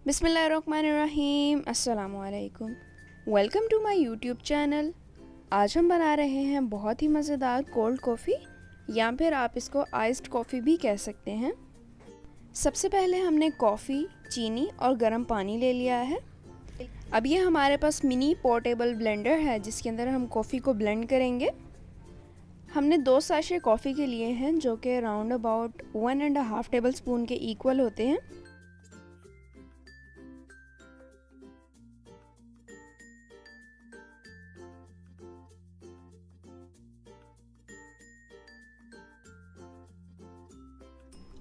बिस्मिल्लाहिर्रहमानिर्रहीम। अस्सलामुअलैकुम। Welcome to my YouTube channel. आज हम बना रहे हैं बहुत ही मज़ेदार कोल्ड कॉफ़ी, या फिर आप इसको आइस्ड कॉफ़ी भी कह सकते हैं। सबसे पहले हमने कॉफ़ी, चीनी और गर्म पानी ले लिया है। अब ये हमारे पास मिनी पोर्टेबल ब्लेंडर है जिसके अंदर हम कॉफ़ी को ब्लेंड करेंगे। हमने 2 साशे कॉफ़ी के लिए हैं जो कि राउंड अबाउट 1.5 टेबल स्पून के इक्वल होते हैं।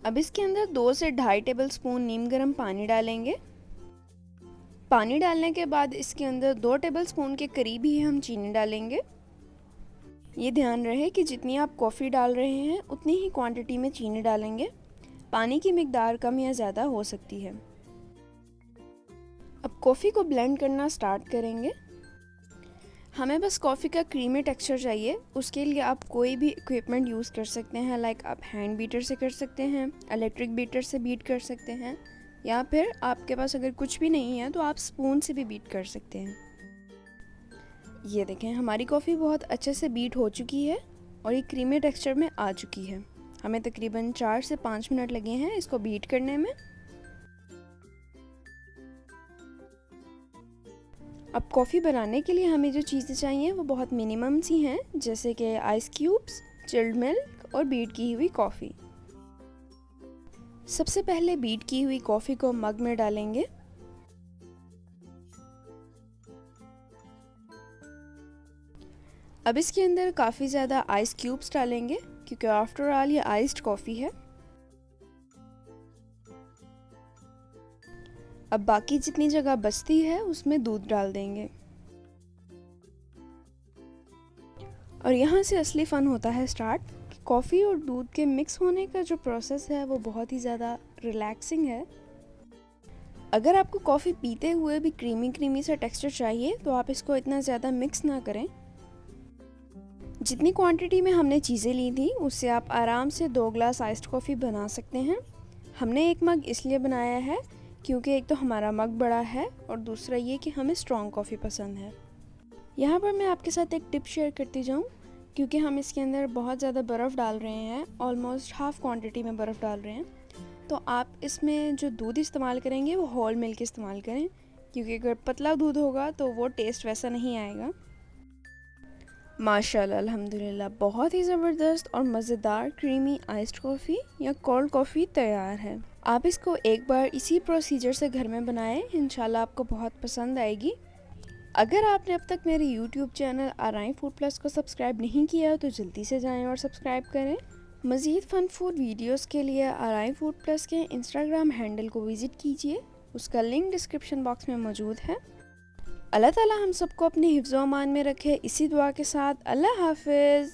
अब इसके अंदर 2 से 2.5 टेबल स्पून नीम गर्म पानी डालेंगे। पानी डालने के बाद इसके अंदर 2 टेबल स्पून के करीब ही हम चीनी डालेंगे। ये ध्यान रहे कि जितनी आप कॉफ़ी डाल रहे हैं उतनी ही क्वांटिटी में चीनी डालेंगे। पानी की मिकदार कम या ज़्यादा हो सकती है। अब कॉफ़ी को ब्लेंड करना स्टार्ट करेंगे। हमें बस कॉफ़ी का क्रीमी टेक्सचर चाहिए। उसके लिए आप कोई भी इक्विपमेंट यूज़ कर सकते हैं, लाइक आप हैंड बीटर से कर सकते हैं, इलेक्ट्रिक बीटर से बीट कर सकते हैं, या फिर आपके पास अगर कुछ भी नहीं है तो आप स्पून से भी बीट कर सकते हैं। ये देखें, हमारी कॉफ़ी बहुत अच्छे से बीट हो चुकी है और ये क्रीमी टेक्सचर में आ चुकी है। हमें तकरीबन 4 से 5 मिनट लगे हैं इसको बीट करने में। अब कॉफ़ी बनाने के लिए हमें जो चीज़ें चाहिए वो बहुत मिनिमम सी हैं, जैसे कि आइस क्यूब्स, चिल्ड मिल्क और बीट की हुई कॉफ़ी। सबसे पहले बीट की हुई कॉफ़ी को मग में डालेंगे। अब इसके अंदर काफ़ी ज़्यादा आइस क्यूब्स डालेंगे क्योंकि आफ्टर ऑल ये आइस्ड कॉफ़ी है। अब बाकी जितनी जगह बचती है उसमें दूध डाल देंगे। और यहाँ से असली फ़न होता है स्टार्ट। कॉफ़ी और दूध के मिक्स होने का जो प्रोसेस है वो बहुत ही ज़्यादा रिलैक्सिंग है। अगर आपको कॉफ़ी पीते हुए भी क्रीमी सा टेक्सचर चाहिए तो आप इसको इतना ज़्यादा मिक्स ना करें। जितनी क्वांटिटी में हमने चीज़ें ली थी उससे आप आराम से 2 ग्लास आइस्ड कॉफ़ी बना सकते हैं। हमने एक मग इसलिए बनाया है क्योंकि एक तो हमारा मग बड़ा है और दूसरा ये कि हमें स्ट्रॉन्ग कॉफ़ी पसंद है। यहाँ पर मैं आपके साथ एक टिप शेयर करती जाऊँ, क्योंकि हम इसके अंदर बहुत ज़्यादा बर्फ़ डाल रहे हैं, ऑलमोस्ट हाफ़ क्वांटिटी में बर्फ़ डाल रहे हैं, तो आप इसमें जो दूध इस्तेमाल करेंगे वो होल मिल्क इस्तेमाल करें, क्योंकि अगर पतला दूध होगा तो वो टेस्ट वैसा नहीं आएगा। माशाल्लाह, अल्हम्दुलिल्लाह, बहुत ही ज़बरदस्त और मज़ेदार क्रीमी आइस्ड कॉफ़ी या कोल्ड कॉफ़ी तैयार है। आप इसको एक बार इसी प्रोसीजर से घर में बनाएं, इंशाल्लाह आपको बहुत पसंद आएगी। अगर आपने अब तक मेरे यूट्यूब चैनल आराई फूड प्लस को सब्सक्राइब नहीं किया तो जल्दी से जाएं और सब्सक्राइब करें। मज़ीद फ़न फूड वीडियोस के लिए आराई फूड प्लस के इंस्टाग्राम हैंडल को विज़िट कीजिए, उसका लिंक डिस्क्रिप्शन बॉक्स में मौजूद है। अल्लाह ताला हम सबको अपने हिफ्ज़-ओ-अमान में रखे, इसी दुआ के साथ अल्लाह हाफ़िज़।